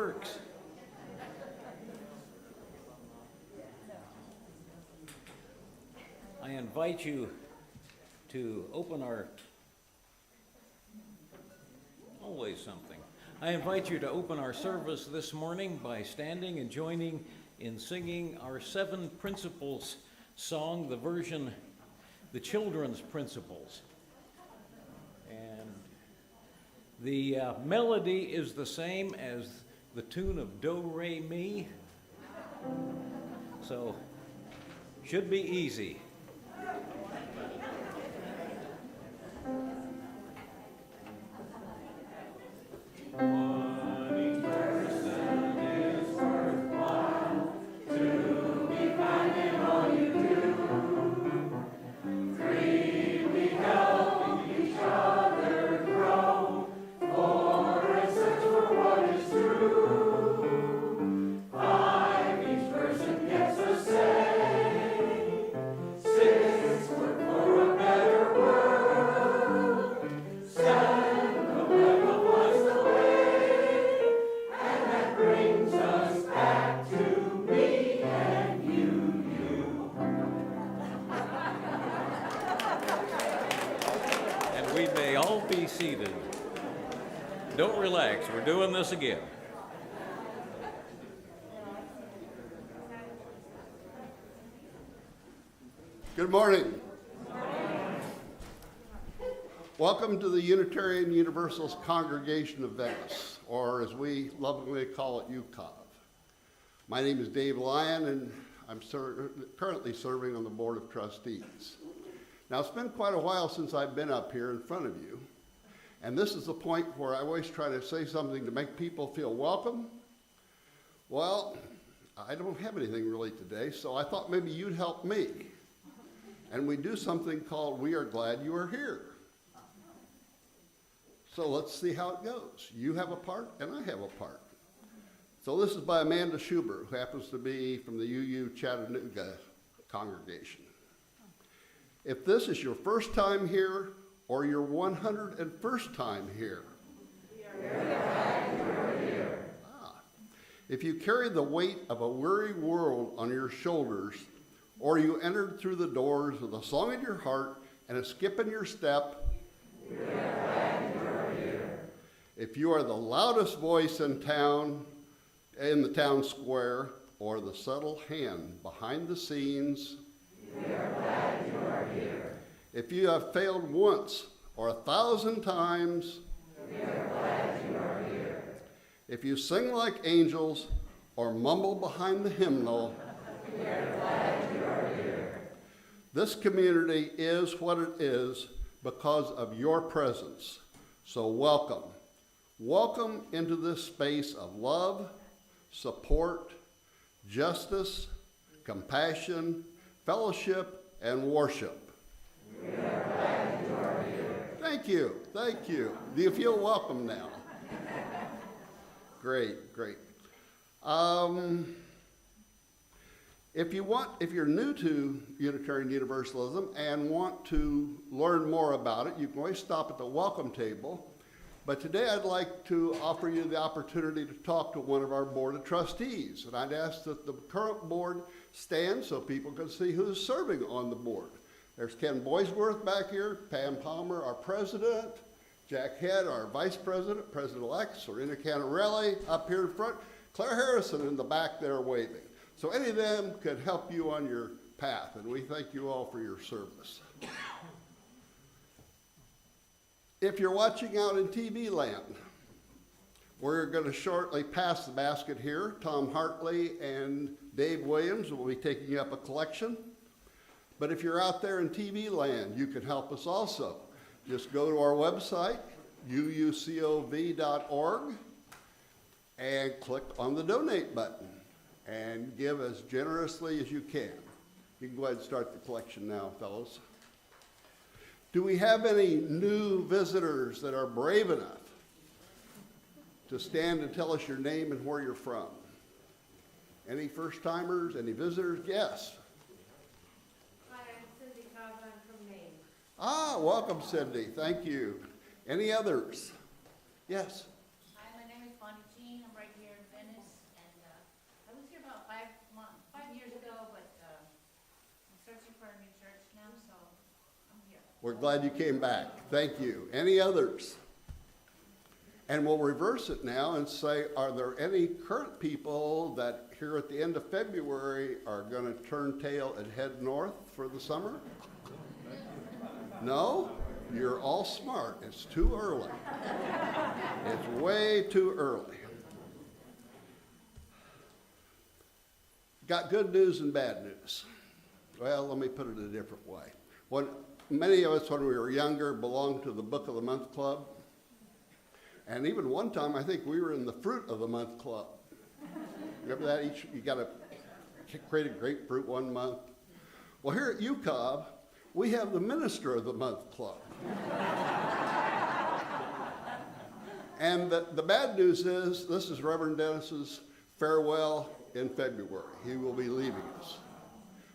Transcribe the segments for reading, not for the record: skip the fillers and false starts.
works. I invite you to open our, always something. I invite you to open our service this morning by standing and joining in singing our Seven Principles song, the version, the Children's Principles. And the melody is the same as the tune of Do, Re, Mi. So, should be easy. Seated. Don't relax. We're doing this again. Good morning. Welcome to the Unitarian Universalist Congregation of Venice, or as we lovingly call it, UCOV. My name is Dave Lyon, and I'm currently serving on the Board of Trustees. Now, it's been quite a while since I've been up here in front of you. And this is the point where I always try to say something to make people feel welcome. Well, I don't have anything really today, so I thought maybe you'd help me. And we do something called We Are Glad You Are Here. So let's see how it goes. You have a part, and I have a part. So this is by Amanda Schubert, who happens to be from the UU Chattanooga congregation. If this is your first time here, or your 101st time here. We are glad you are here. If you carry the weight of a weary world on your shoulders, or you entered through the doors with a song in your heart and a skip in your step, we are glad you are here. If you are the loudest voice in town, in the town square, or the subtle hand behind the scenes, we are glad you are here. If you have failed once or 1,000 times, we are glad you are here. If you sing like angels or mumble behind the hymnal, we are glad you are here. This community is what it is because of your presence. So welcome. Welcome into this space of love, support, justice, compassion, fellowship, and worship. We are glad you are here. Thank you, thank you. Do you feel welcome now? Great, great. If you're new to Unitarian Universalism and want to learn more about it, you can always stop at the welcome table. But today I'd like to offer you the opportunity to talk to one of our Board of Trustees. And I'd ask that the current board stand so people can see who's serving on the board. There's Ken Boysworth back here, Pam Palmer, our president, Jack Head, our vice president, president-elect, Serena Canarelli up here in front, Claire Harrison in the back there waving. So any of them could help you on your path, and we thank you all for your service. If you're watching out in TV land, we're going to shortly pass the basket here. Tom Hartley and Dave Williams will be taking up a collection. But if you're out there in TV land, you can help us also. Just go to our website, uucov.org, and click on the donate button and give as generously as you can. You can go ahead and start the collection now, fellows. Do we have any new visitors that are brave enough to stand and tell us your name and where you're from? Any first-timers, any visitors? Yes. Hi, I'm Cindy Cobb. I'm from Maine. Ah, welcome, Cindy. Thank you. Any others? Yes. Hi, my name is Bonnie Jean. I'm right here in searching for a new church now, so I'm here. We're glad you came back. Thank you. Any others? And we'll reverse it now and say, are there any current people that here at the end of February are going to turn tail and head north for the summer? No? You're all smart. It's too early. It's way too early. Got good news and bad news. Well, let me put it a different way. Many of us, when we were younger, belonged to the Book of the Month Club. And even one time, I think we were in the Fruit of the Month Club. Remember that? You got to create a grapefruit one month. Well, here at UCOB, we have the Minister of the Month Club. And the bad news is, this is Reverend Dennis's farewell in February. He will be leaving us.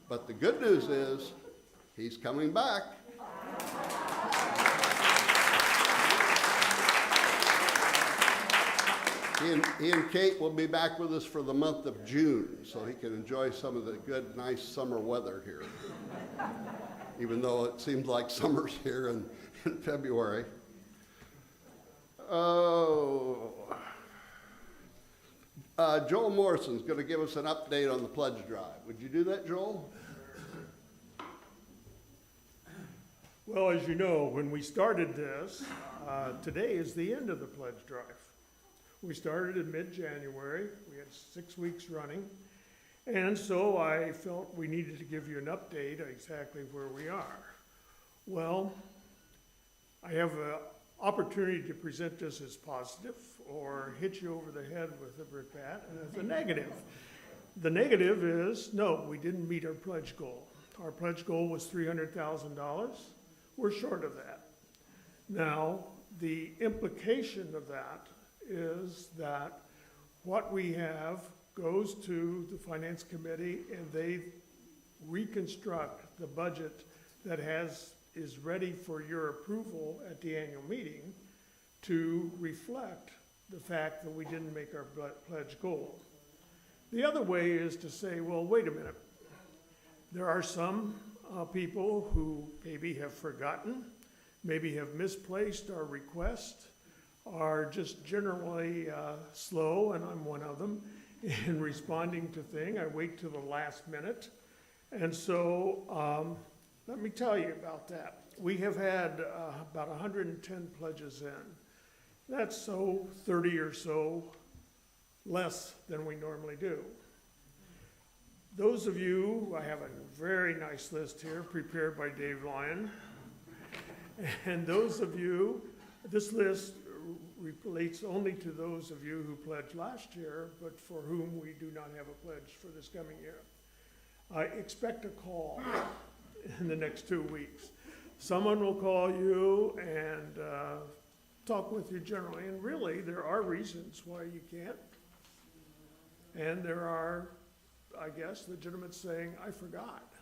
But the good news is, he's coming back. He and Kate will be back with us for the month of June, so he can enjoy some of the good, nice summer weather here. Even though it seems like summer's here in February. Oh. Joel Morrison's going to give us an update on the pledge drive. Would you do that, Joel? Well, as you know, when we started this, today is the end of the pledge drive. We started in mid-January. We had 6 weeks running. And so I felt we needed to give you an update on exactly where we are. Well, I have an opportunity to present this as positive or hit you over the head with a brick bat as a negative. The negative is, no, we didn't meet our pledge goal. Our pledge goal was $300,000. We're short of that. Now, the implication of that is that what we have goes to the Finance Committee and they reconstruct the budget that is ready for your approval at the annual meeting to reflect the fact that we didn't make our pledge goal. The other way is to say, well, wait a minute. There are some people who maybe have forgotten, maybe have misplaced our request, are just generally slow, and I'm one of them, in responding to things. I wait till the last minute. And so let me tell you about that. We have had about 110 pledges in. That's 30 or so less than we normally do. Those of you, I have a very nice list here prepared by Dave Lyon. And those of you, this list relates only to those of you who pledged last year, but for whom we do not have a pledge for this coming year. I expect a call in the next 2 weeks. Someone will call you and talk with you generally, and really there are reasons why you can't. And there are, I guess, legitimate saying, I forgot.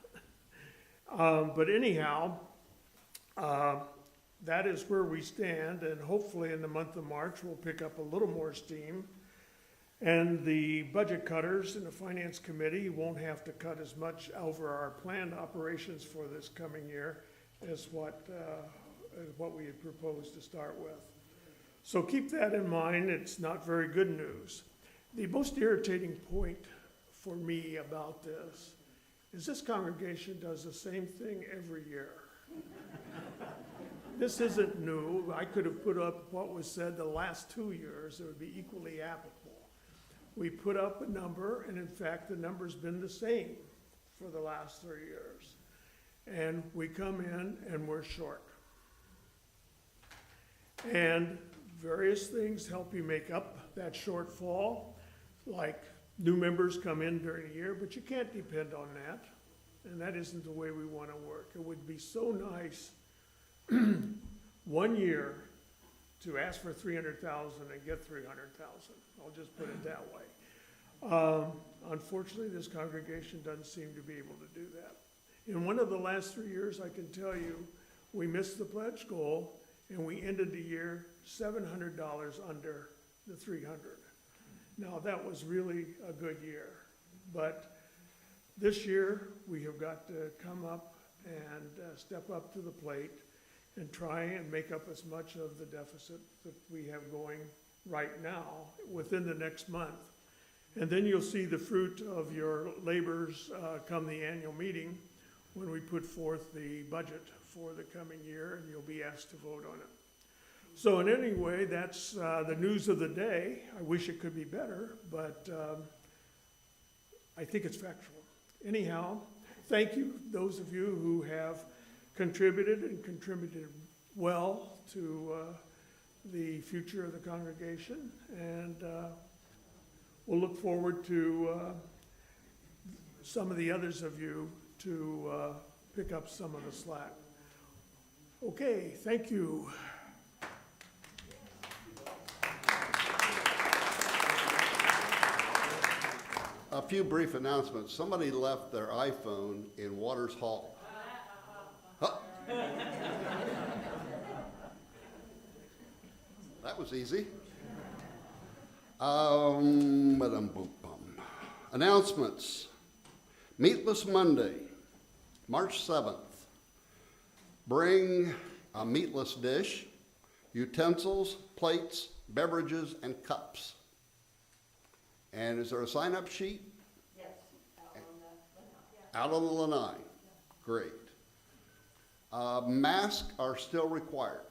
But anyhow, that is where we stand, and hopefully in the month of March we'll pick up a little more steam. And the budget cutters in the Finance Committee won't have to cut as much over our planned operations for this coming year as what we had proposed to start with. So keep that in mind. It's not very good news. The most irritating point for me about this congregation does the same thing every year. This isn't new. I could have put up what was said the last 2 years. It would be equally applicable. We put up a number, and in fact, the number's been the same for the last 3 years. And we come in and we're short. And various things help you make up that shortfall, like new members come in during the year, but you can't depend on that. And that isn't the way we want to work. It would be so nice 1 year to ask for $300,000 and get $300,000. I'll just put it that way. Unfortunately, this congregation doesn't seem to be able to do that. In one of the last 3 years, I can tell you, we missed the pledge goal, and we ended the year $700 under the $300. Now, that was really a good year, but This year, we have got to come up and step up to the plate and try and make up as much of the deficit that we have going right now within the next month. And then you'll see the fruit of your labors come the annual meeting when we put forth the budget for the coming year, and you'll be asked to vote on it. So in any way, that's the news of the day. I wish it could be better, but I think it's factual. Anyhow, thank you, those of you who have contributed and contributed well to the future of the congregation, and we'll look forward to some of the others of you to pick up some of the slack. Okay, thank you. A few brief announcements. Somebody left their iPhone in Waters Hall. Huh. That was easy. Announcements. Meatless Monday, March 7th. Bring a meatless dish, utensils, plates, beverages, and cups. And is there a sign-up sheet? Yes, out on the lanai. Out on the lanai. Great. Masks are still required.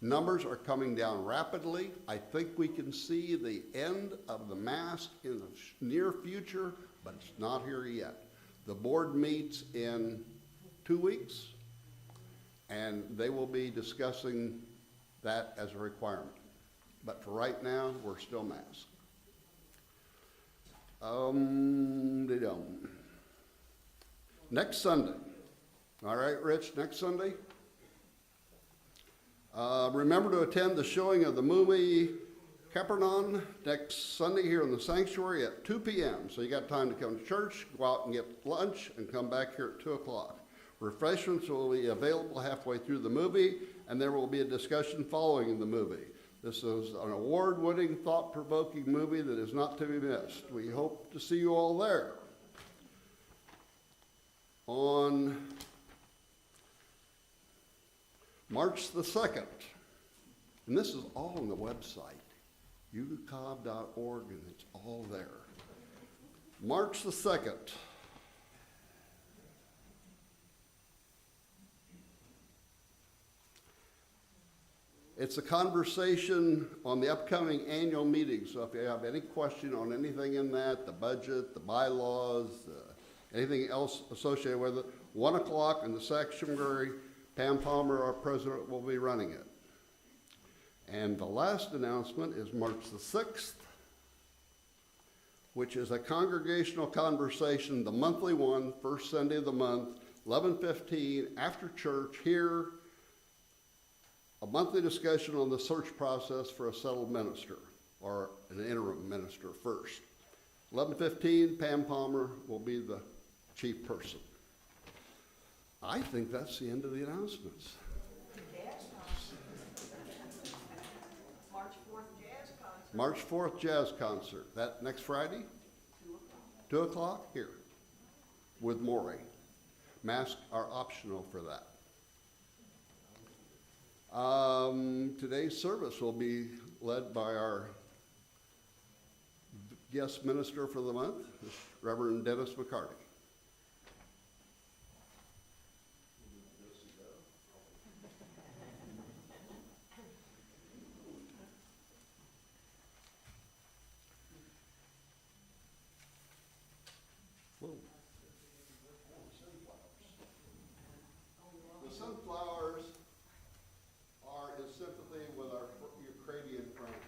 Numbers are coming down rapidly. I think we can see the end of the mask in the near future, but it's not here yet. The board meets in 2 weeks, and they will be discussing that as a requirement. But for right now, we're still masked. Next Sunday. All right, Rich, next Sunday. Remember to attend the showing of the movie Capernaum next Sunday here in the sanctuary at 2 p.m. So you got time to come to church, go out and get lunch, and come back here at 2 o'clock. Refreshments will be available halfway through the movie, and there will be a discussion following the movie. This is an award-winning, thought-provoking movie that is not to be missed. We hope to see you all there. On March the 2nd, and this is all on the website, ucob.org, and it's all there. March the 2nd. It's a conversation on the upcoming annual meeting, so if you have any question on anything in that, the budget, the bylaws, anything else associated with it, 1 o'clock in the sanctuary, Pam Palmer, our president, will be running it. And the last announcement is March the 6th, which is a congregational conversation, the monthly one, first Sunday of the month, 11:15, after church here. A monthly discussion on the search process for a settled minister, or an interim minister first. 11:15, Pam Palmer will be the chief person. I think that's the end of the announcements. Jazz concert. March 4th jazz concert. March 4th jazz concert. That next Friday? 2 o'clock. 2 o'clock here with Maury. Masks are optional for that. Today's service will be led by our guest minister for the month, Reverend Dennis McCarty. Whoa. The sunflowers are in sympathy with our Ukrainian friends.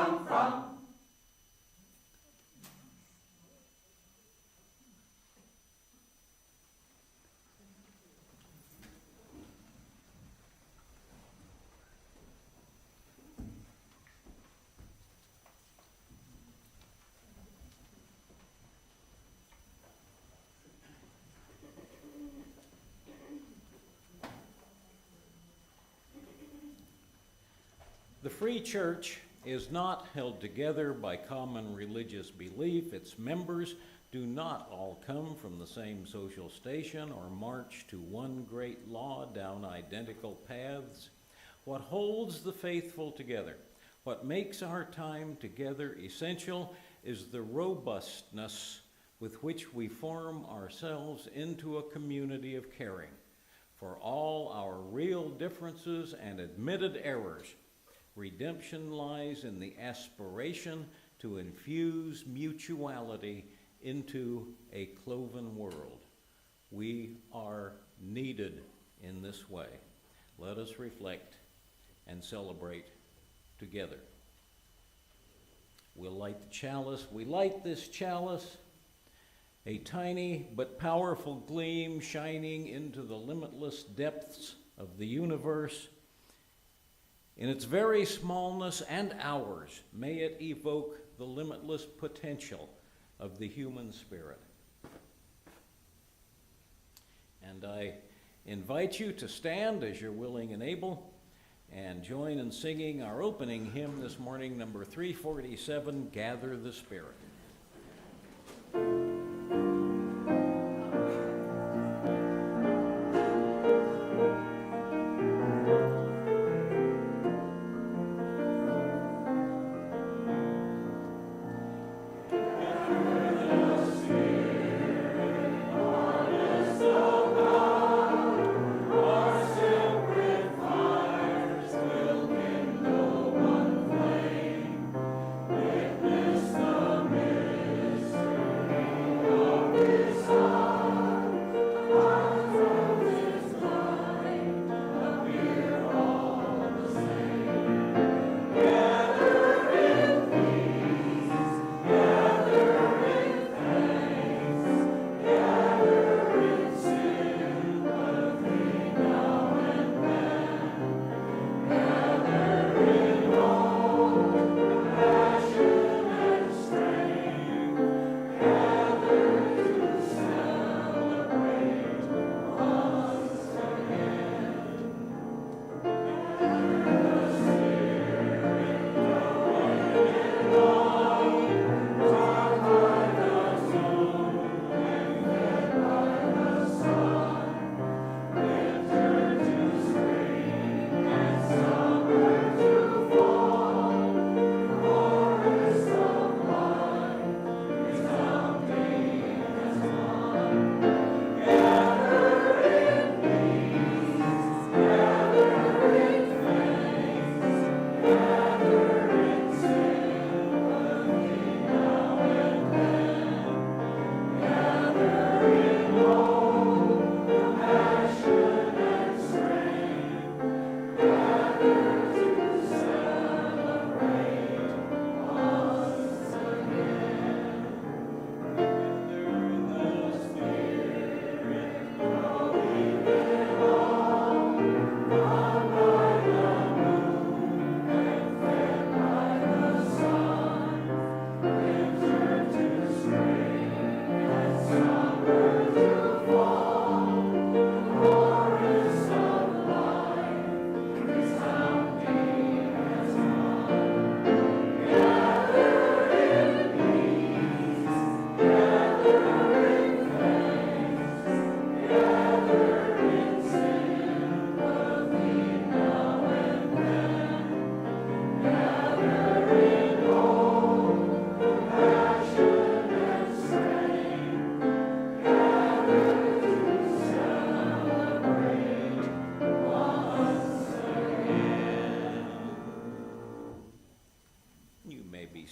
come from? The Free Church is not held together by common religious belief. Its members do not all come from the same social station or march to one great law down identical paths. What holds the faithful together, what makes our time together essential, is the robustness with which we form ourselves into a community of caring for all our real differences and admitted errors. Redemption lies in the aspiration to infuse mutuality into a cloven world. We are needed in this way. Let us reflect and celebrate together. We'll light the chalice. We light this chalice, a tiny but powerful gleam shining into the limitless depths of the universe. In its very smallness and ours, may it evoke the limitless potential of the human spirit. And I invite you to stand as you're willing and able and join in singing our opening hymn this morning, number 347, Gather the Spirit.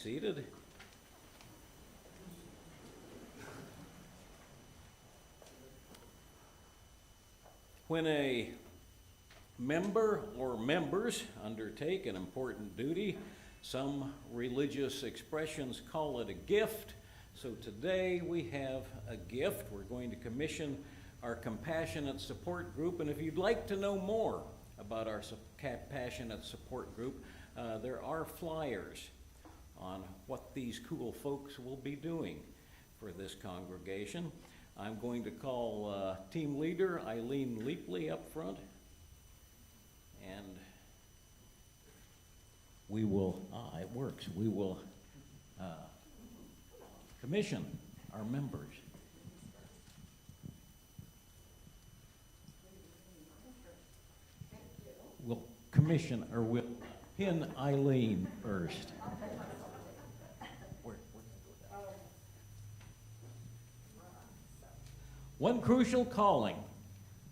Seated. When a member or members undertake an important duty, Some religious expressions call it a gift. So today we have a gift. We're going to commission our Compassionate Support Group. And if you'd like to know more about our Compassionate Support Group, there are flyers on what these cool folks will be doing for this congregation. I'm going to call team leader Eileen Leapley up front, and we will, it works, we will commission our members. We'll commission, or we'll pin Eileen first. One crucial calling,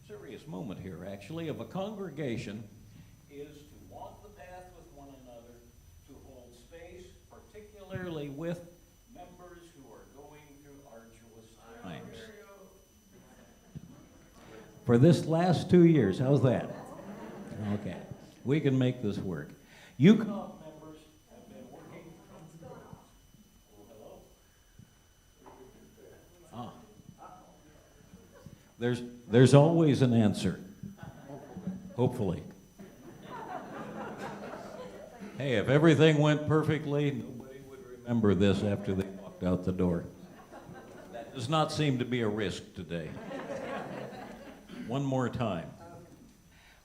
serious moment here actually, of a congregation is to walk the path with one another, to hold space, particularly with members who are going through arduous times. For this last 2 years, how's that? Okay, we can make this work. UCOM members have been working. Hello? There's always an answer, hopefully. Hey, if everything went perfectly, nobody would remember this after they walked out the door. That does not seem to be a risk today. One more time.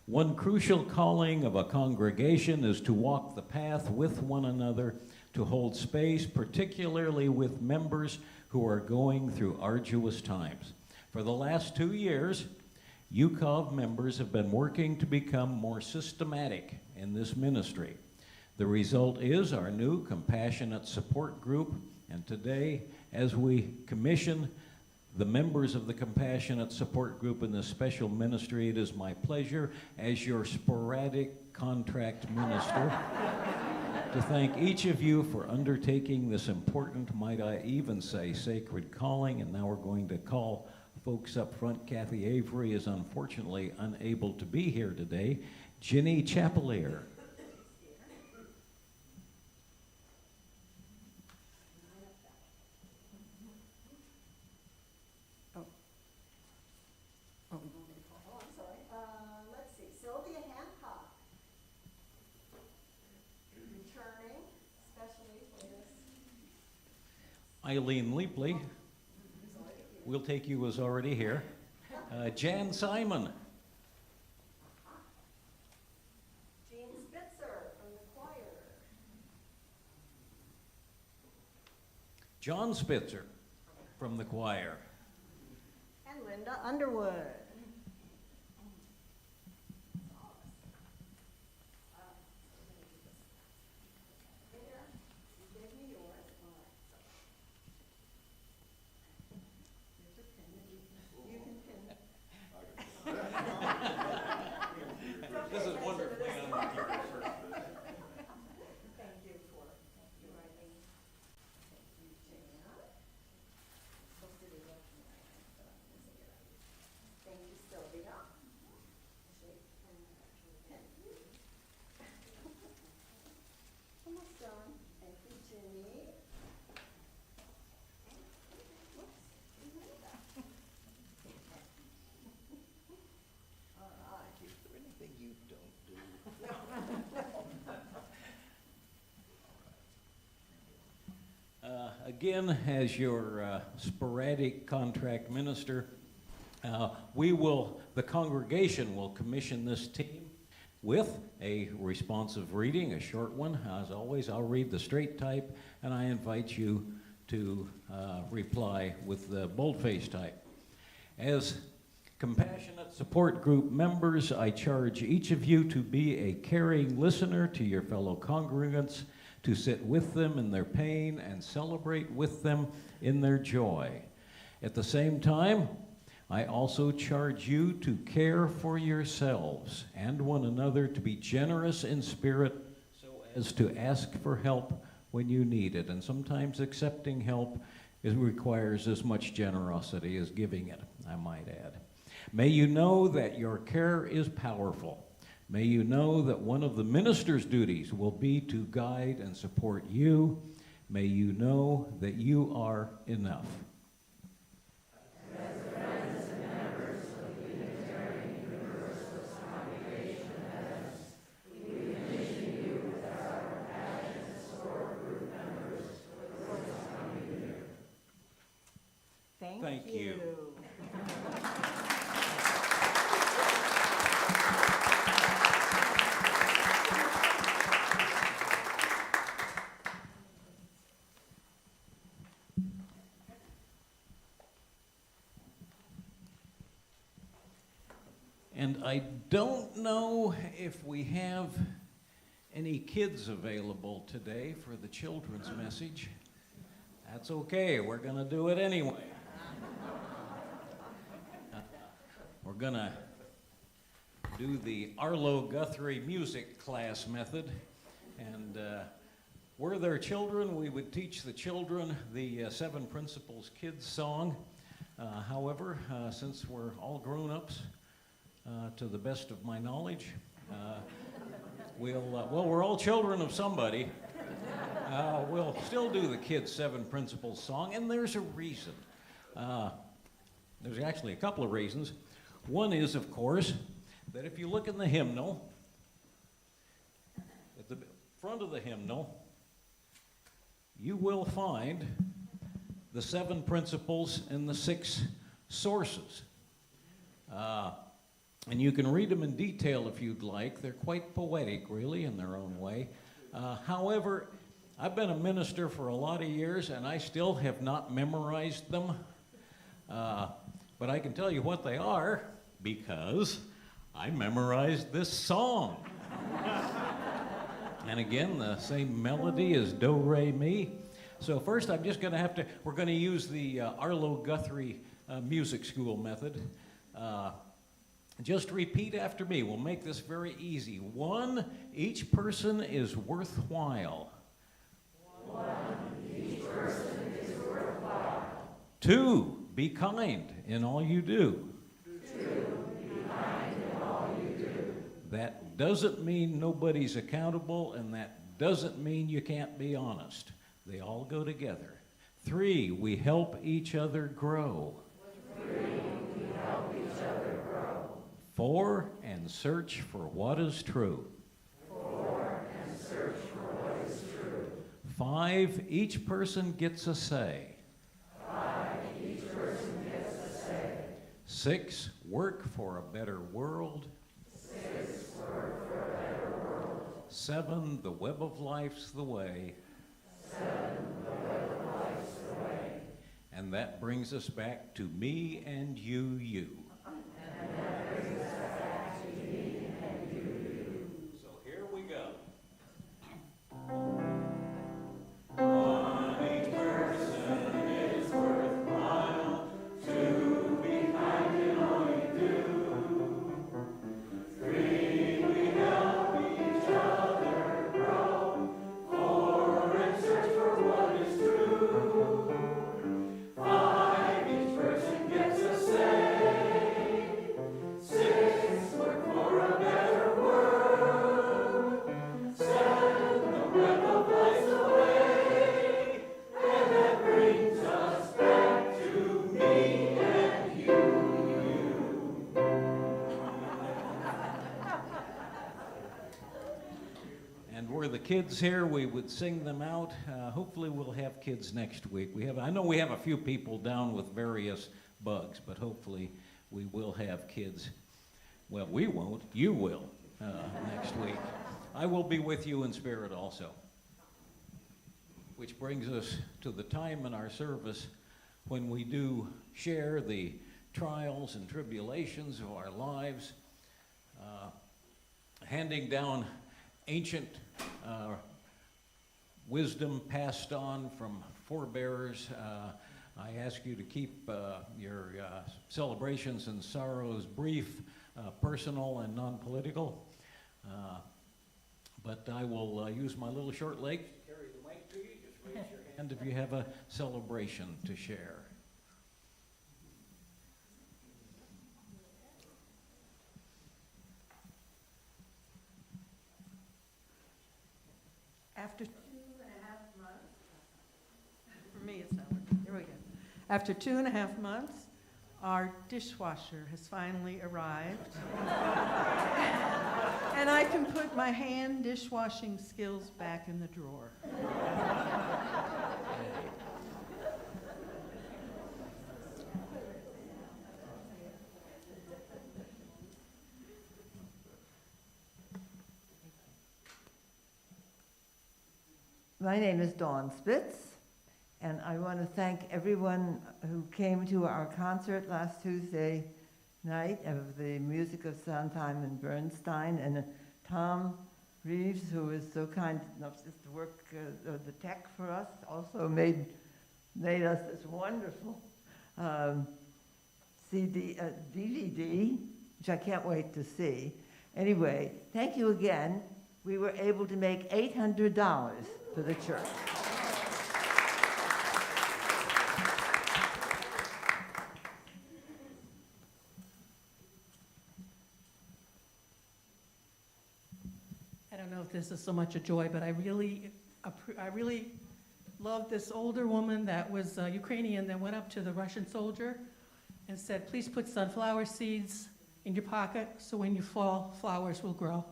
One crucial calling of a congregation is to walk the path with one another, to hold space, particularly with members who are going through arduous times. For the last 2 years, UCOV members have been working to become more systematic in this ministry. The result is our new Compassionate Support Group, and today, as we commission the members of the Compassionate Support Group in this special ministry, it is my pleasure, as your sporadic contract minister, to thank each of you for undertaking this important, might I even say, sacred calling. And now we're going to call folks up front. Kathy Avery is unfortunately unable to be here today. Ginny Chapelier. Let's see, Sylvia Hancock. Returning, especially for this. Eileen Leapley. We'll take you as already here. Jan Simon. Jean Spitzer from the choir. John Spitzer from the choir. And Linda Underwood. This is wonderfully unlike Thank you for your writing. Thank you, Jan. Thank you, Sylvia. Almost done. Thank you, Ginny. All right. anything you don't do. Again, as your sporadic contract minister, the congregation will commission this team with a responsive reading, a short one. As always, I'll read the straight type, and I invite you to reply with the boldface type. As Compassionate Support Group members, I charge each of you to be a caring listener to your fellow congregants, to sit with them in their pain and celebrate with them in their joy. At the same time, I also charge you to care for yourselves and one another, to be generous in spirit so as to ask for help when you need it. And sometimes accepting help requires as much generosity as giving it, I might add. May you know that your care is powerful. May you know that one of the minister's duties will be to guide and support you. May you know that you are enough. As the friends and members of the Unitarian Universalist congregation of Venice, we commission you with our compassionate support group members for this coming year. Thank you. And I don't know if we have any kids available today for the children's message. That's okay, we're gonna do it anyway. We're gonna do the Arlo Guthrie music class method, and were there children, we would teach the children the Seven Principles Kids song. However, since we're all grown-ups, to the best of my knowledge, well, we're all children of somebody. We'll still do the kids' Seven Principles song, and there's a reason. There's actually a couple of reasons. One is, of course, that if you look in the hymnal, at the front of the hymnal, you will find the 7 principles and the 6 sources. And you can read them in detail if you'd like. They're quite poetic, really, in their own way. However, I've been a minister for a lot of years, and I still have not memorized them. But I can tell you what they are, because I memorized this song. And again, the same melody as Do, Re, Mi. So first I'm just gonna we're gonna use the Arlo Guthrie music school method. Just repeat after me. We'll make this very easy. 1, each person is worthwhile. 1, each person is worthwhile. 2, be kind in all you do. 2, be kind in all you do. That doesn't mean nobody's accountable, and that doesn't mean you can't be honest. They all go together. 3, we help each other grow. 3, we help each other grow. 4, and search for what is true. 4, and search for what is true. 5, each person gets a say. 5, each person gets a say. 6, work for a better world. 6, work for a better world. 7, the web of life's the way. 7, the web of life's the way. And that brings us back to me and you. And that brings us back to me and you. So here we go. 1, each person is worthwhile. 2, be kind in all you do. 3, we help each other grow. 4, and search for what is true. 5, each person gets a say. 6, work for a better world. 7, the web of life's away. And that brings us back to me and you. And were the kids here, we would sing them out. Hopefully we'll have kids next week. I know we have a few people down with various bugs, but hopefully we will have kids. Well, we won't, you will next week. I will be with you in spirit also. Which brings us to the time in our service when we do share the trials and tribulations of our lives, handing down ancient wisdom passed on from forebears. I ask you to keep your celebrations and sorrows brief, personal, and non-political. But I will use my little short leg to carry the mic to you. Just raise your hand if you have a celebration to share. After 2.5 months, our dishwasher has finally arrived. And I can put my hand dishwashing skills back in the drawer. My name is Dawn Spitz, and I want to thank everyone who came to our concert last Tuesday night of the music of Sondheim and Bernstein, and Tom Reeves, who was so kind enough just to work the tech for us, also made us this wonderful DVD, which I can't wait to see. Anyway, thank you again. We were able to make $800 for the church. I don't know if this is so much a joy, but I really love this older woman that was Ukrainian that went up to the Russian soldier and said, please put sunflower seeds in your pocket so when you fall, flowers will grow.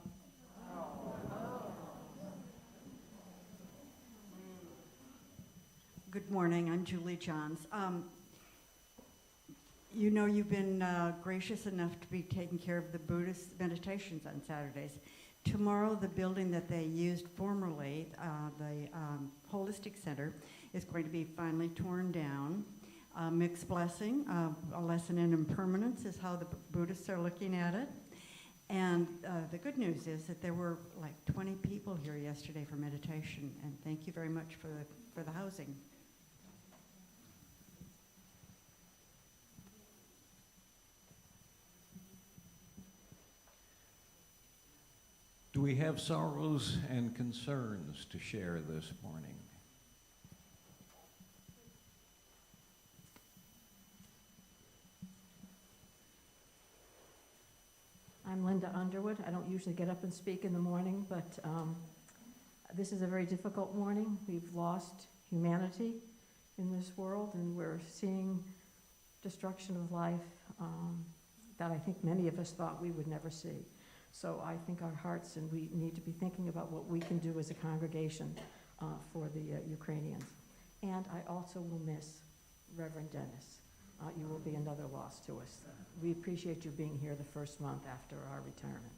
Good morning, I'm Julie Johns. You know, you've been gracious enough to be taking care of the Buddhist meditations on Saturdays. Tomorrow, the building that they used formerly, the Holistic Center, is going to be finally torn down. Mixed blessing, a lesson in impermanence is how the Buddhists are looking at it. And the good news is that there were like 20 people here yesterday for meditation, and thank you very much for the housing. Do we have sorrows and concerns to share this morning? I'm Linda Underwood. I don't usually get up and speak in the morning, but this is a very difficult morning. We've lost humanity in this world, and we're seeing destruction of life that I think many of us thought we would never see. So I think our hearts, and we need to be thinking about what we can do as a congregation for the Ukrainians. And I also will miss Reverend Dennis. You will be another loss to us. We appreciate you being here the first month after our retirement.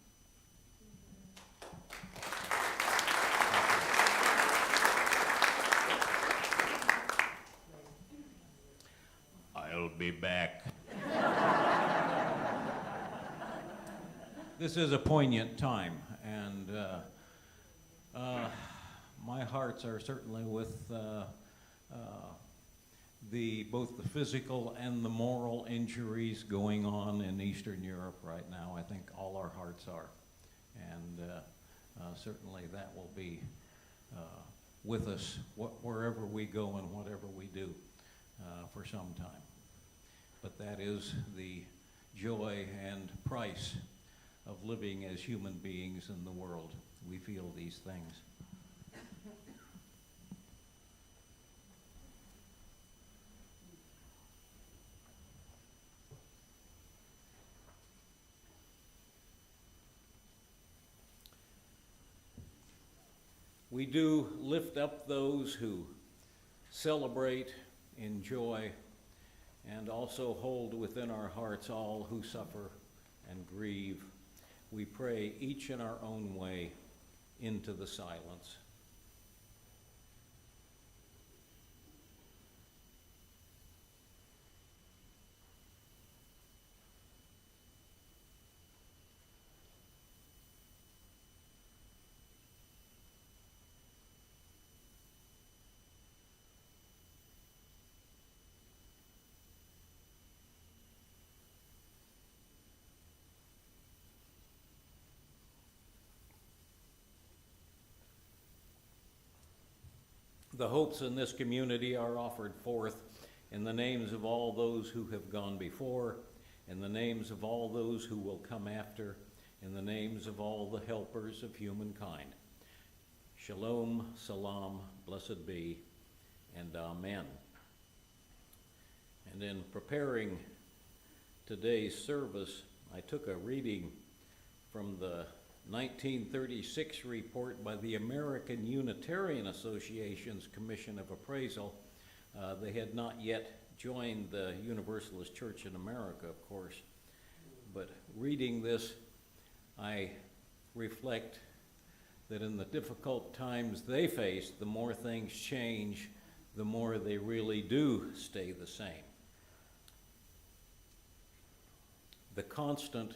I'll be back. This is a poignant time, and my hearts are certainly with both the physical and the moral injuries going on in Eastern Europe right now. I think all our hearts are, and certainly that will be with us wherever we go and whatever we do for some time. But that is the joy and price of living as human beings in the world. We feel these things. We do lift up those who celebrate, enjoy, and also hold within our hearts all who suffer and grieve. We pray each in our own way into the silence. The hopes in this community are offered forth in the names of all those who have gone before, in the names of all those who will come after, in the names of all the helpers of humankind. Shalom, salam, blessed be, and amen. And in preparing today's service, I took a reading from the 1936 report by the American Unitarian Association's Commission of Appraisal. They had not yet joined the Universalist Church in America, of course. But reading this, I reflect that in the difficult times they face, the more things change, the more they really do stay the same. The constant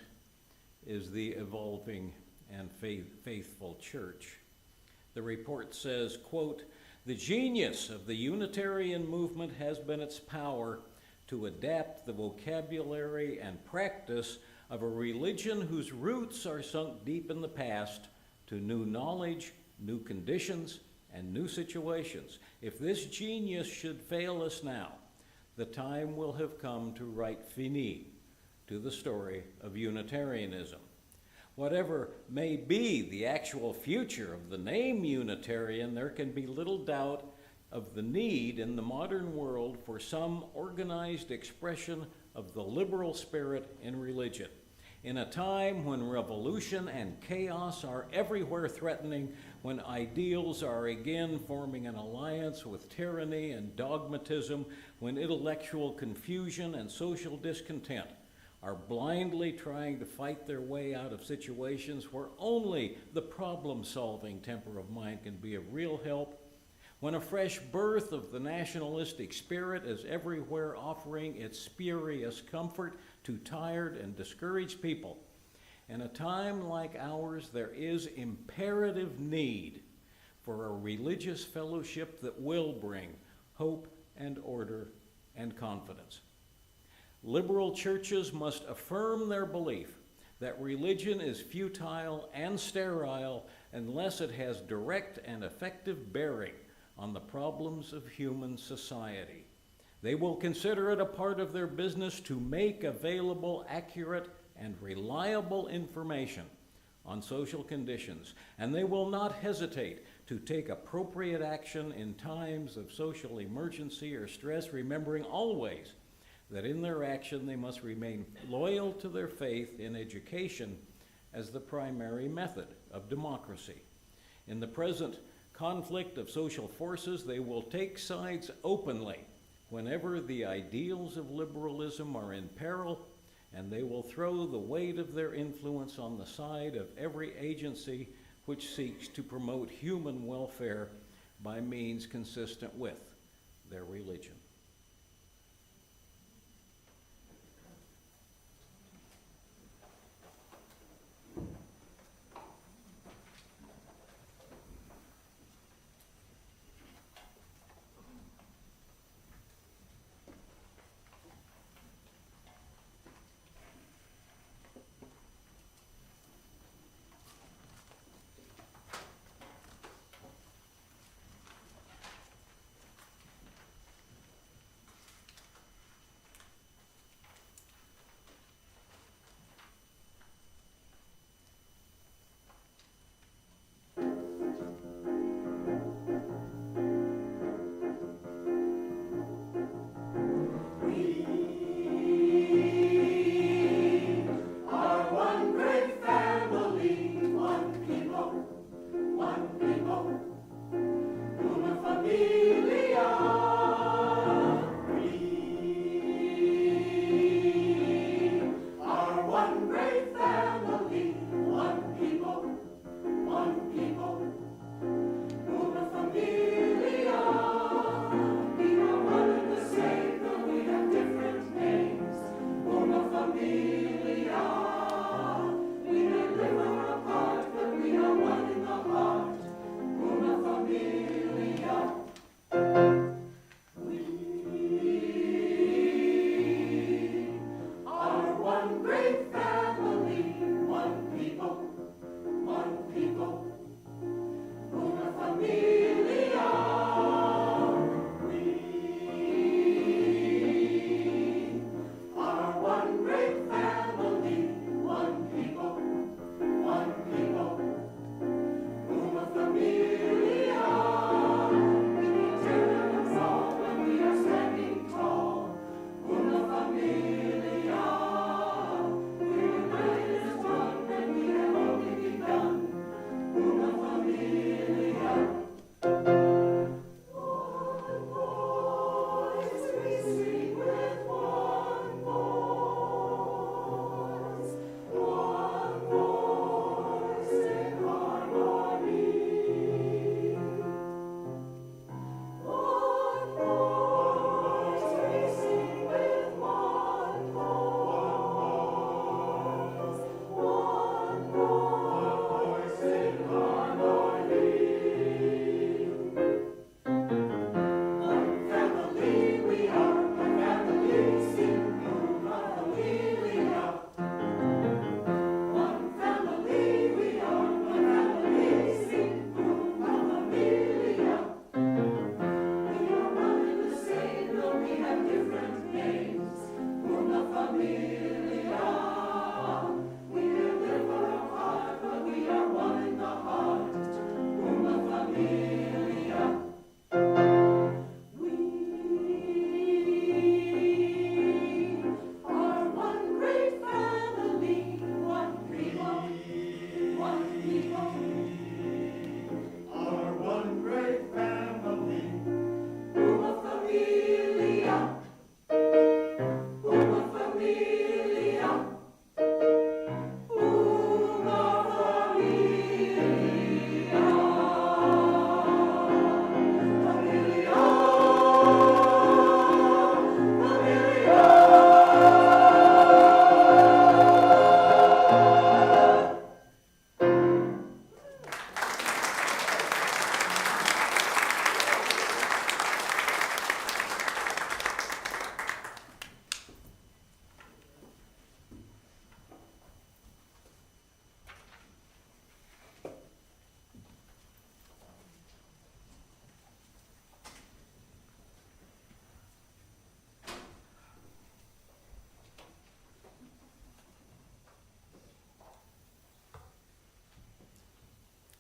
is the evolving and faithful church. The report says, quote, "The genius of the Unitarian movement has been its power to adapt the vocabulary and practice of a religion whose roots are sunk deep in the past to new knowledge, new conditions, and new situations. If this genius should fail us now, the time will have come to write fini to the story of Unitarianism. Whatever may be the actual future of the name Unitarian, there can be little doubt of the need in the modern world for some organized expression of the liberal spirit in religion. In a time when revolution and chaos are everywhere threatening, when ideals are again forming an alliance with tyranny and dogmatism, when intellectual confusion and social discontent are blindly trying to fight their way out of situations where only the problem-solving temper of mind can be of real help, when a fresh birth of the nationalistic spirit is everywhere offering its spurious comfort to tired and discouraged people. In a time like ours, there is imperative need for a religious fellowship that will bring hope and order and confidence. Liberal churches must affirm their belief that religion is futile and sterile unless it has direct and effective bearing on the problems of human society. They will consider it a part of their business to make available accurate and reliable information on social conditions, and they will not hesitate to take appropriate action in times of social emergency or stress, remembering always that in their action they must remain loyal to their faith in education as the primary method of democracy. In the present conflict of social forces, they will take sides openly whenever the ideals of liberalism are in peril, and they will throw the weight of their influence on the side of every agency which seeks to promote human welfare by means consistent with their religion."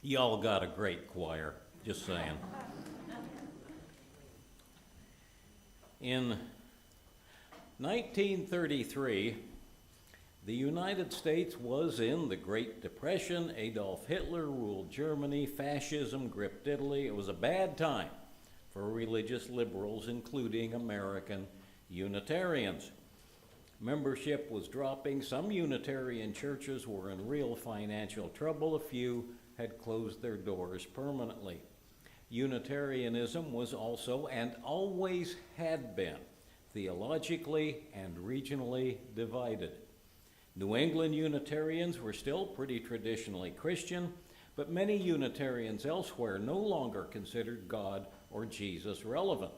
Y'all got a great choir, just saying. In 1933, the United States was in the Great Depression. Adolf Hitler ruled Germany. Fascism gripped Italy. It was a bad time for religious liberals, including American Unitarians. Membership was dropping. Some Unitarian churches were in real financial trouble. A few had closed their doors permanently. Unitarianism was also, and always had been, theologically and regionally divided. New England Unitarians were still pretty traditionally Christian, but many Unitarians elsewhere no longer considered God or Jesus relevant.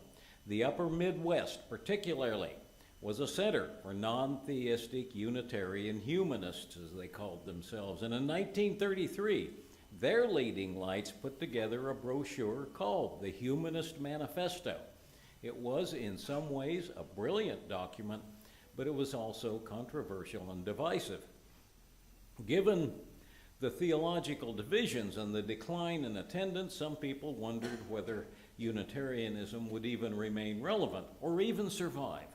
The upper Midwest, particularly, was a center for non-theistic Unitarian humanists, as they called themselves. And in 1933, their leading lights put together a brochure called the Humanist Manifesto. It was, in some ways, a brilliant document, but it was also controversial and divisive. Given the theological divisions and the decline in attendance, some people wondered whether Unitarianism would even remain relevant or even survive.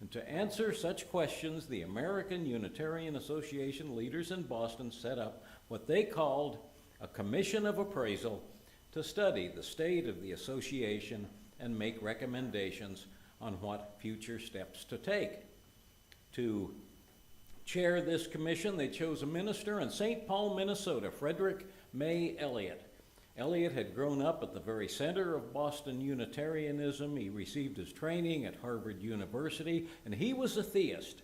And to answer such questions, the American Unitarian Association leaders in Boston set up what they called a commission of appraisal to study the state of the association and make recommendations on what future steps to take. To chair this commission, they chose a minister in St. Paul, Minnesota, Frederick May Elliott. Elliott had grown up at the very center of Boston Unitarianism. He received his training at Harvard University, and he was a theist.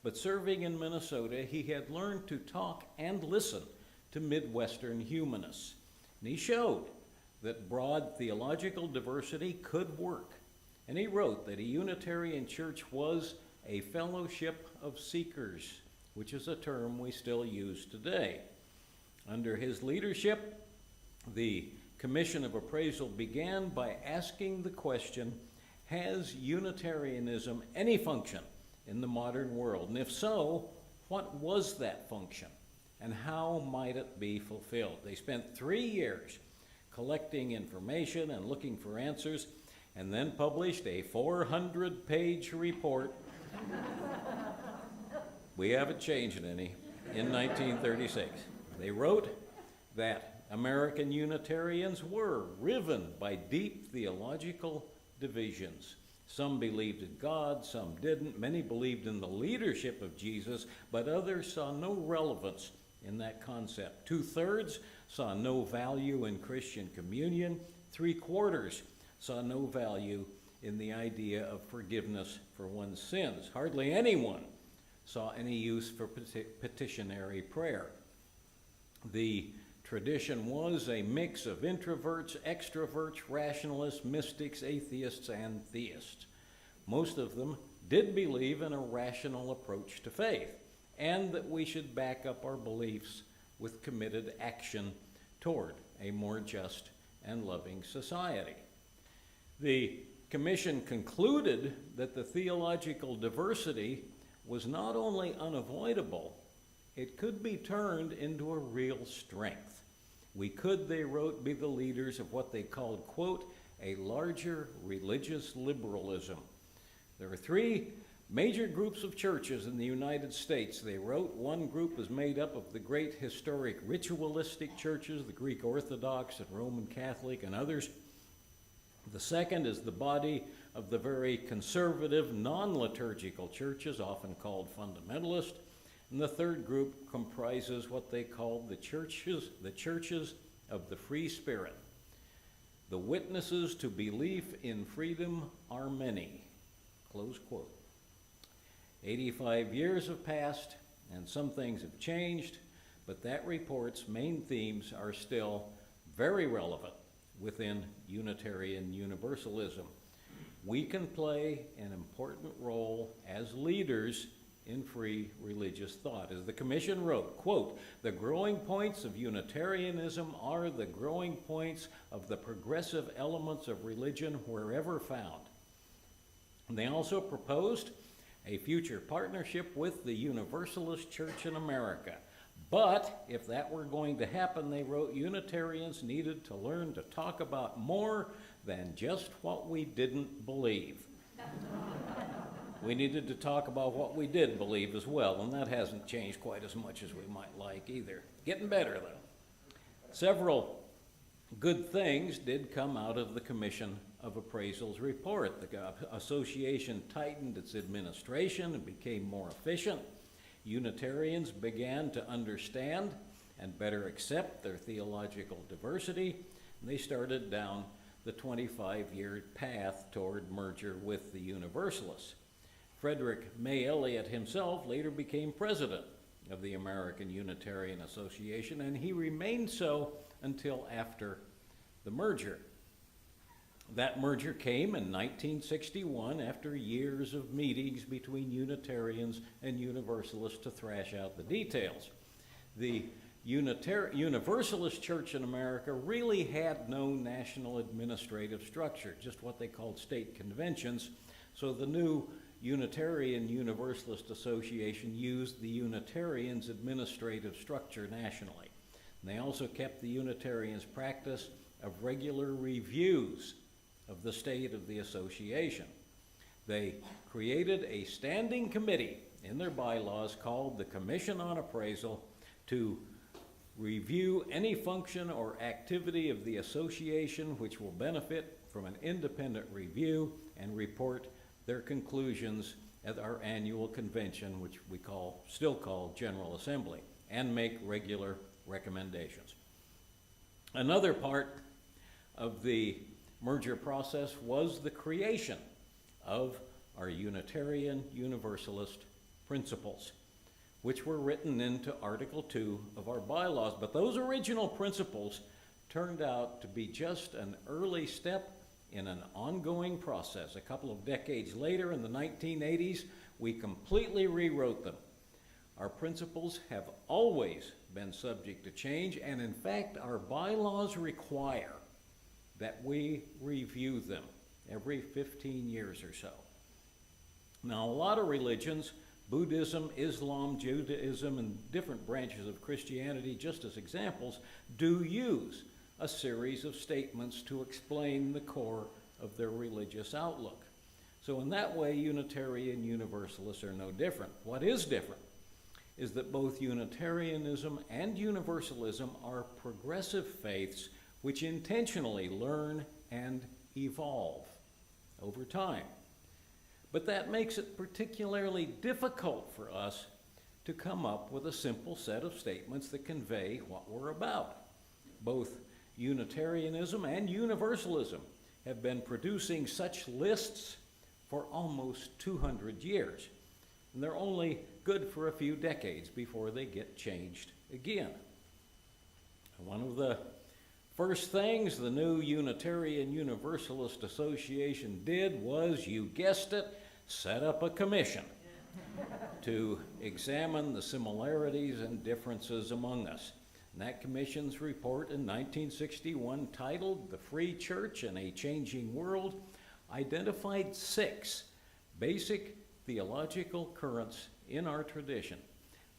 But serving in Minnesota, he had learned to talk and listen to Midwestern humanists. And he showed that broad theological diversity could work. And he wrote that a Unitarian church was a fellowship of seekers, which is a term we still use today. Under his leadership, the Commission of Appraisal began by asking the question, has Unitarianism any function in the modern world? And if so, what was that function? And how might it be fulfilled? They spent 3 years collecting information and looking for answers, and then published a 400-page report. We haven't changed any, in 1936. They wrote that American Unitarians were riven by deep theological divisions. Some believed in God, some didn't. Many believed in the leadership of Jesus, but others saw no relevance in that concept. 2/3 saw no value in Christian communion. 3/4 saw no value in the idea of forgiveness for one's sins. Hardly anyone saw any use for petitionary prayer. The tradition was a mix of introverts, extroverts, rationalists, mystics, atheists, and theists. Most of them did believe in a rational approach to faith, and that we should back up our beliefs with committed action toward a more just and loving society. The commission concluded that the theological diversity was not only unavoidable, it could be turned into a real strength. We could, they wrote, be the leaders of what they called, quote, a larger religious liberalism. There are 3 major groups of churches in the United States, they wrote. One group is made up of the great historic ritualistic churches, the Greek Orthodox and Roman Catholic and others. The second is the body of the very conservative, non-liturgical churches, often called fundamentalist. And the third group comprises what they called the churches of the free spirit. The witnesses to belief in freedom are many, close quote. 85 years have passed, and some things have changed, but that report's main themes are still very relevant within Unitarian Universalism. We can play an important role as leaders in free religious thought. As the commission wrote, quote, the growing points of Unitarianism are the growing points of the progressive elements of religion wherever found. And they also proposed a future partnership with the Universalist Church in America, But if that were going to happen, they wrote, Unitarians needed to learn to talk about more than just what we didn't believe. We needed to talk about what we did believe as well, and that hasn't changed quite as much as we might like either. Getting better, though. Several good things did come out of the Commission of Appraisal's report. The association tightened its administration and became more efficient. Unitarians began to understand and better accept their theological diversity, and they started down the 25-year path toward merger with the Universalists. Frederick May Elliott himself later became president of the American Unitarian Association, and he remained so until after the merger. That merger came in 1961 after years of meetings between Unitarians and Universalists to thrash out the details. The Universalist Church in America really had no national administrative structure, just what they called state conventions, so the new Unitarian Universalist Association used the Unitarians' administrative structure nationally. And they also kept the Unitarians' practice of regular reviews of the state of the association. They created a standing committee in their bylaws called the Commission on Appraisal to review any function or activity of the association which will benefit from an independent review and report their conclusions at our annual convention, which we still call General Assembly, and make regular recommendations. Another part of the merger process was the creation of our Unitarian Universalist principles, which were written into Article 2 of our bylaws. But those original principles turned out to be just an early step in an ongoing process. A couple of decades later, in the 1980s, we completely rewrote them. Our principles have always been subject to change, and in fact, our bylaws require that we review them every 15 years or so. Now, a lot of religions, Buddhism, Islam, Judaism, and different branches of Christianity, just as examples, do use a series of statements to explain the core of their religious outlook. So in that way, Unitarian Universalists are no different. What is different is that both Unitarianism and Universalism are progressive faiths which intentionally learn and evolve over time. But that makes it particularly difficult for us to come up with a simple set of statements that convey what we're about. Both Unitarianism and Universalism have been producing such lists for almost 200 years, and they're only good for a few decades before they get changed again. One of the first things the new Unitarian Universalist Association did was, you guessed it, set up a commission to examine the similarities and differences among us. And that commission's report in 1961, titled The Free Church in a Changing World, identified 6 basic theological currents in our tradition: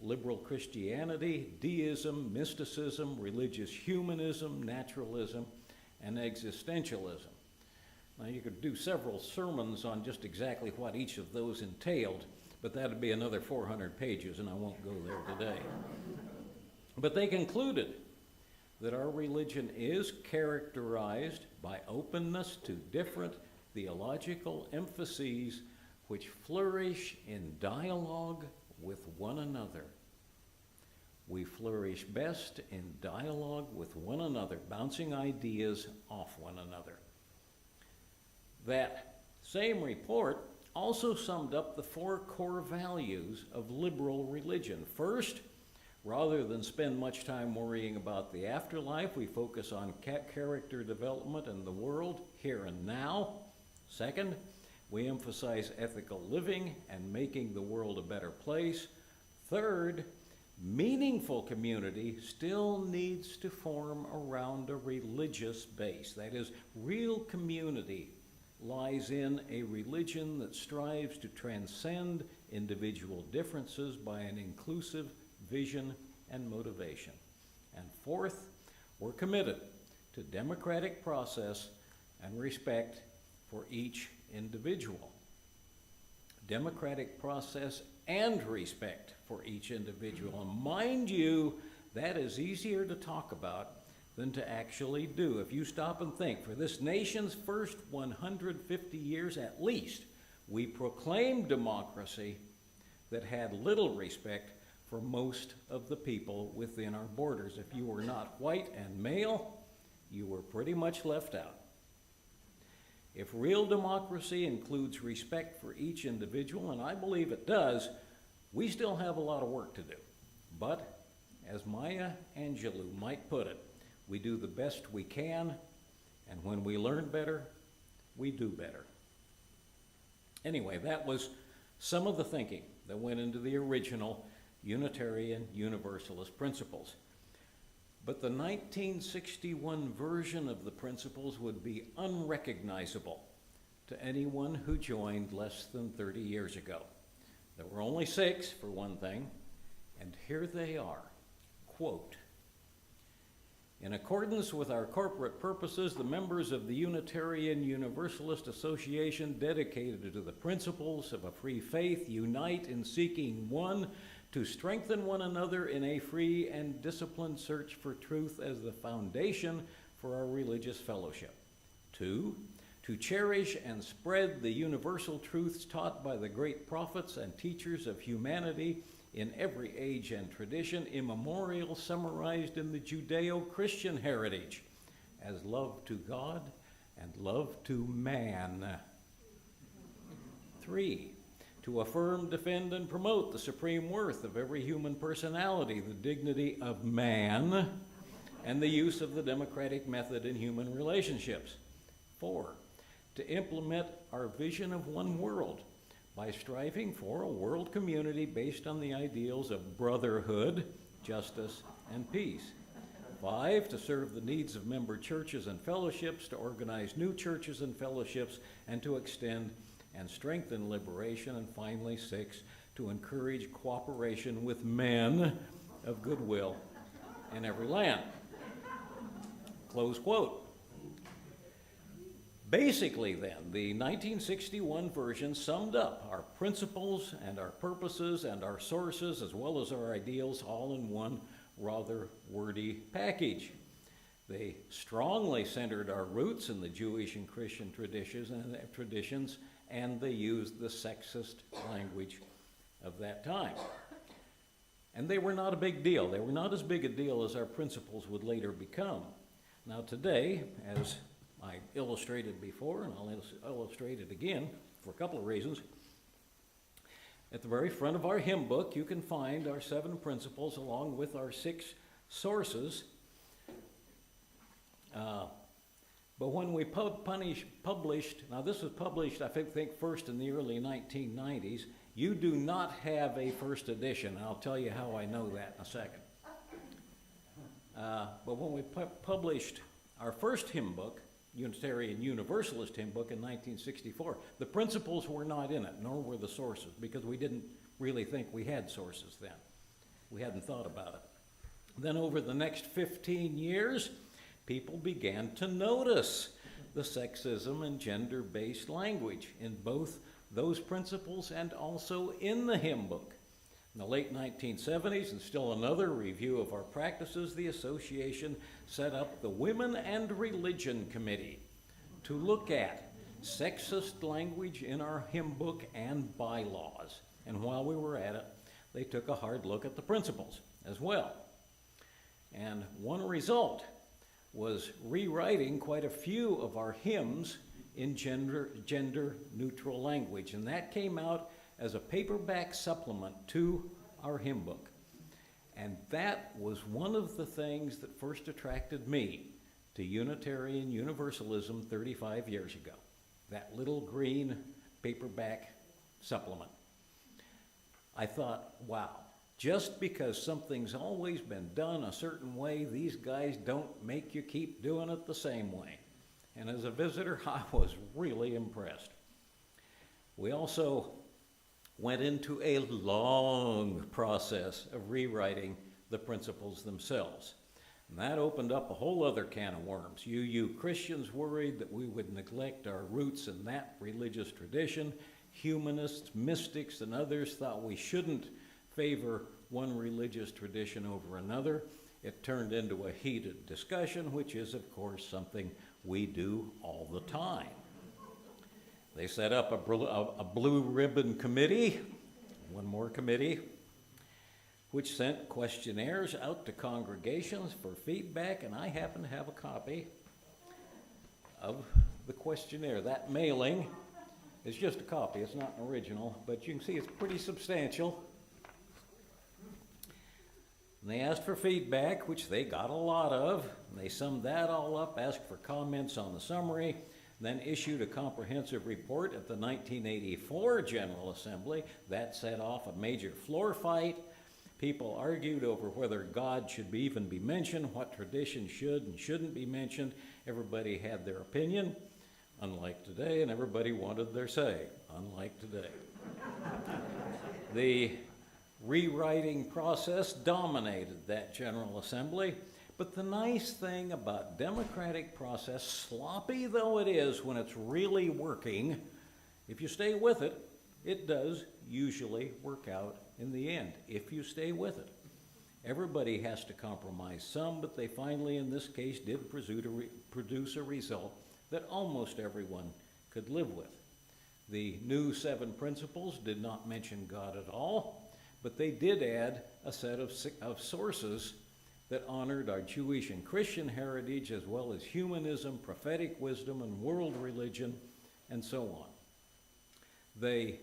liberal Christianity, deism, mysticism, religious humanism, naturalism, and existentialism. Now, you could do several sermons on just exactly what each of those entailed, but that'd be another 400 pages, and I won't go there today. But they concluded that our religion is characterized by openness to different theological emphases which flourish in dialogue with one another. We flourish best in dialogue with one another, bouncing ideas off one another. That same report also summed up the 4 core values of liberal religion. First, rather than spend much time worrying about the afterlife, we focus on character development in the world, here and now. Second, we emphasize ethical living and making the world a better place. Third, meaningful community still needs to form around a religious base. That is, real community lies in a religion that strives to transcend individual differences by an inclusive vision and motivation. And fourth, we're committed to democratic process and respect for each individual. Democratic process and respect for each individual. And mind you, that is easier to talk about than to actually do. If you stop and think, for this nation's first 150 years at least, we proclaimed democracy that had little respect for most of the people within our borders. If you were not white and male, you were pretty much left out. If real democracy includes respect for each individual, and I believe it does, we still have a lot of work to do. But, as Maya Angelou might put it, we do the best we can, and when we learn better, we do better. Anyway, that was some of the thinking that went into the original Unitarian Universalist principles. But the 1961 version of the principles would be unrecognizable to anyone who joined less than 30 years ago. There were only 6, for one thing, and here they are. Quote, "In accordance with our corporate purposes, the members of the Unitarian Universalist Association, dedicated to the principles of a free faith, unite in seeking, 1, to strengthen one another in a free and disciplined search for truth as the foundation for our religious fellowship. 2, to cherish and spread the universal truths taught by the great prophets and teachers of humanity in every age and tradition, immemorial, summarized in the Judeo-Christian heritage, as love to God and love to man. 3, to affirm, defend, and promote the supreme worth of every human personality, the dignity of man, and the use of the democratic method in human relationships. 4, to implement our vision of one world by striving for a world community based on the ideals of brotherhood, justice, and peace. 5, to serve the needs of member churches and fellowships, to organize new churches and fellowships, and to extend and strengthen liberation. And finally, 6, to encourage cooperation with men of goodwill in every land." Close quote. Basically then, the 1961 version summed up our principles and our purposes and our sources, as well as our ideals, all in one rather wordy package. They strongly centered our roots in the Jewish and Christian traditions, and they used the sexist language of that time. And they were not a big deal. They were not as big a deal as our principles would later become. Now today, as I illustrated before, and I'll illustrate it again for a couple of reasons, at the very front of our hymn book, you can find our 7 principles along with our 6 sources. But when we published, now this was published, I think first in the early 1990s, you do not have a first edition. I'll tell you how I know that in a second. But when we published our first hymn book, Unitarian Universalist hymn book in 1964, the principles were not in it, nor were the sources, because we didn't really think we had sources then. We hadn't thought about it. Then over the next 15 years, people began to notice the sexism and gender-based language in both those principles and also in the hymn book. In the late 1970s, and still another review of our practices, the association set up the Women and Religion Committee to look at sexist language in our hymn book and bylaws. And while we were at it, they took a hard look at the principles as well. And one result was rewriting quite a few of our hymns in gender-neutral language. And that came out as a paperback supplement to our hymn book. And that was one of the things that first attracted me to Unitarian Universalism 35 years ago, that little green paperback supplement. I thought, wow, just because something's always been done a certain way, these guys don't make you keep doing it the same way. And as a visitor, I was really impressed. We also went into a long process of rewriting the principles themselves. And that opened up a whole other can of worms. UU Christians worried that we would neglect our roots in that religious tradition. Humanists, mystics, and others thought we shouldn't favor one religious tradition over another. It turned into a heated discussion, which is, of course, something we do all the time. They set up a blue ribbon committee, one more committee, which sent questionnaires out to congregations for feedback, and I happen to have a copy of the questionnaire. That mailing is just a copy, it's not an original, but you can see it's pretty substantial. And they asked for feedback, which they got a lot of, and they summed that all up, asked for comments on the summary, then issued a comprehensive report at the 1984 General Assembly. That set off a major floor fight. People argued over whether God should even be mentioned, what tradition should and shouldn't be mentioned. Everybody had their opinion, unlike today, and everybody wanted their say, unlike today. The rewriting process dominated that General Assembly, but the nice thing about democratic process, sloppy though it is when it's really working, if you stay with it, it does usually work out in the end, if you stay with it. Everybody has to compromise some, but they finally, in this case, did produce a result that almost everyone could live with. The new 7 principles did not mention God at all, but they did add a set of sources that honored our Jewish and Christian heritage, as well as humanism, prophetic wisdom, and world religion, and so on. They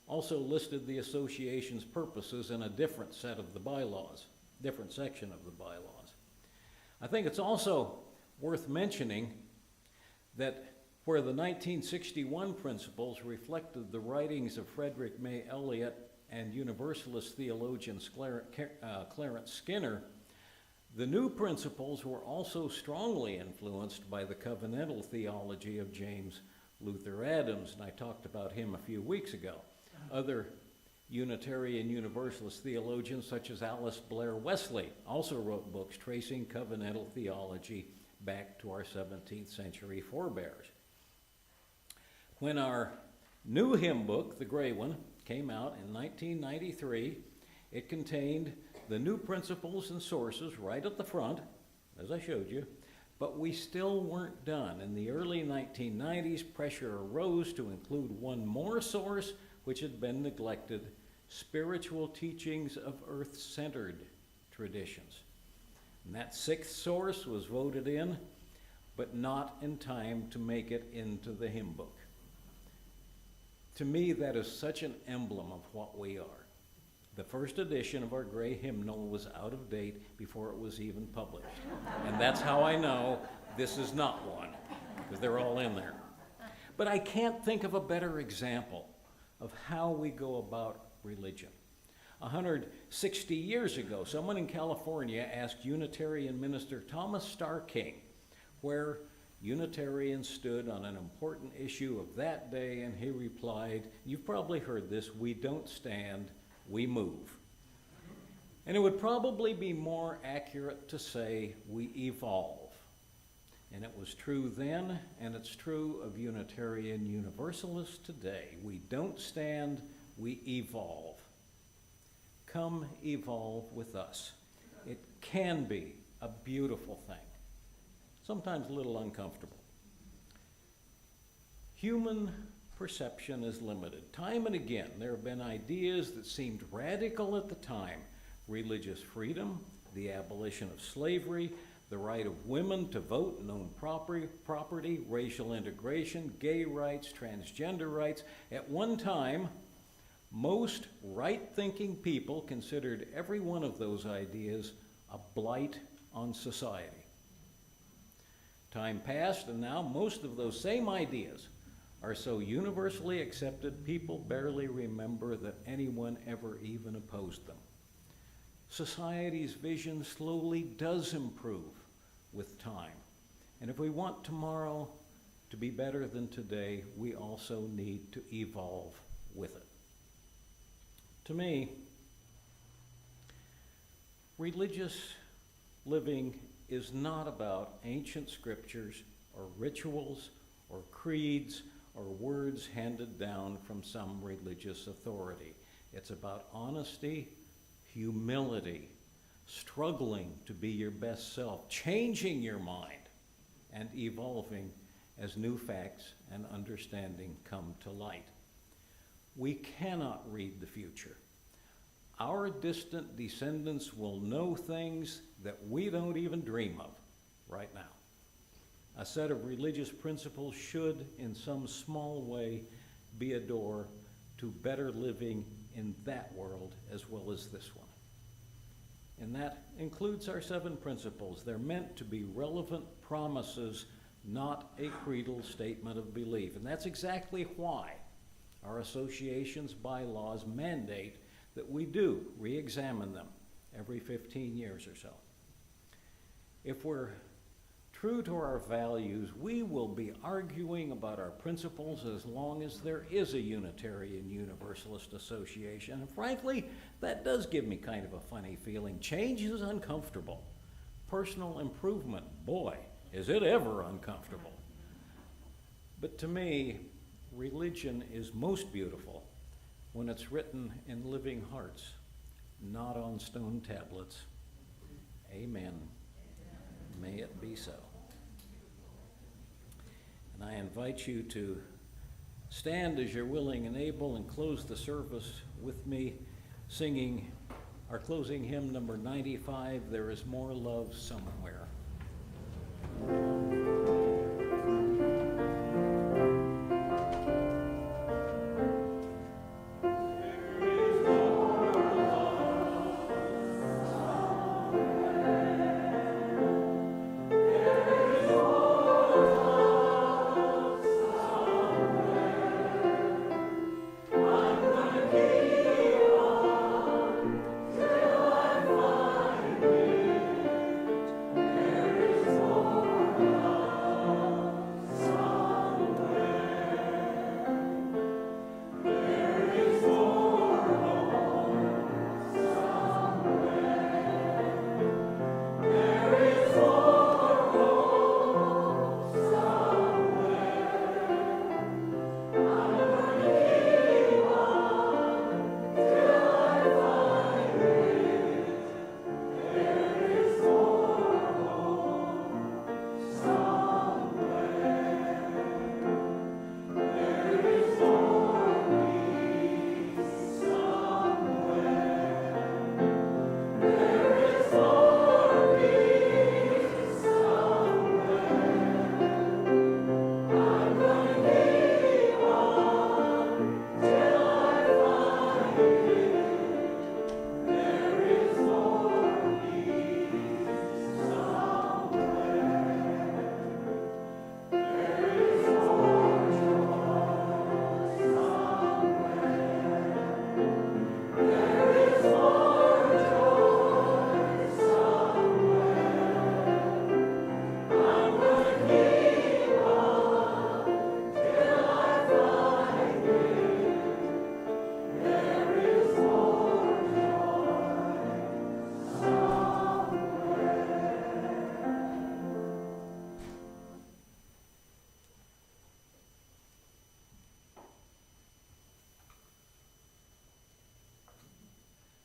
also listed the association's purposes in a different set of the bylaws, different section of the bylaws. I think it's also worth mentioning that where the 1961 principles reflected the writings of Frederick May Elliott and Universalist theologian Clarence Skinner, the new principles were also strongly influenced by the covenantal theology of James Luther Adams, and I talked about him a few weeks ago. Other Unitarian Universalist theologians, such as Alice Blair Wesley, also wrote books tracing covenantal theology back to our 17th century forebears. When our new hymn book, the gray one, came out in 1993, it contained the new principles and sources right at the front, as I showed you, but we still weren't done. In the early 1990s, pressure arose to include one more source which had been neglected: spiritual teachings of earth-centered traditions. And that 6th source was voted in, but not in time to make it into the hymn book. To me, that is such an emblem of what we are. The first edition of our gray hymnal was out of date before it was even published. And that's how I know this is not one, because they're all in there. But I can't think of a better example of how we go about religion. 160 years ago, someone in California asked Unitarian minister Thomas Starr King where Unitarians stood on an important issue of that day, and he replied, you've probably heard this, we don't stand, we move. And it would probably be more accurate to say we evolve. And it was true then, and it's true of Unitarian Universalists today. We don't stand, we evolve. Come evolve with us. It can be a beautiful thing, sometimes a little uncomfortable. Human perception is limited. Time and again, there have been ideas that seemed radical at the time: religious freedom, the abolition of slavery, the right of women to vote and own property, racial integration, gay rights, transgender rights. At one time, most right-thinking people considered every one of those ideas a blight on society. Time passed, and now most of those same ideas are so universally accepted, people barely remember that anyone ever even opposed them. Society's vision slowly does improve with time. And if we want tomorrow to be better than today, we also need to evolve with it. To me, Religious living is not about ancient scriptures or rituals or creeds or words handed down from some religious authority. It's about honesty, humility, struggling to be your best self, changing your mind, and evolving as new facts and understanding come to light. We cannot read the future. Our distant descendants will know things that we don't even dream of right now. A set of religious principles should, in some small way, be a door to better living in that world as well as this one. And that includes our 7 principles. They're meant to be relevant promises, not a creedal statement of belief. And that's exactly why our association's bylaws mandate that we do re-examine them every 15 years or so. If we're true to our values, we will be arguing about our principles as long as there is a Unitarian Universalist association. And frankly, that does give me kind of a funny feeling. Change is uncomfortable. Personal improvement, boy, is it ever uncomfortable. But to me, religion is most beautiful when it's written in living hearts, not on stone tablets. Amen. May it be so. And I invite you to stand as you're willing and able and close the service with me, singing our closing hymn number 95, There Is More Love Somewhere.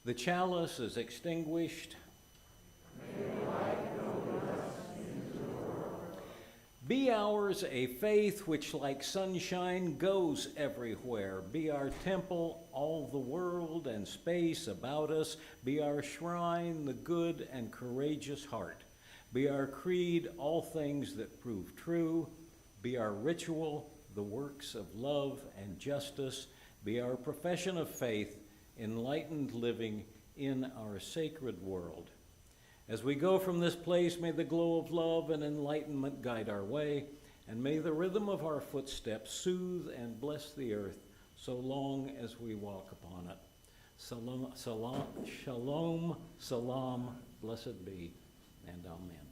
The chalice is extinguished. Be ours a faith which like sunshine goes everywhere. Be our temple, all the world and space about us. Be our shrine, the good and courageous heart. Be our creed, all things that prove true. Be our ritual, the works of love and justice. Be our profession of faith, enlightened living in our sacred world. As we go from this place, may the glow of love and enlightenment guide our way, and may the rhythm of our footsteps soothe and bless the earth so long as we walk upon it. Shalom, shalom, blessed be, and amen.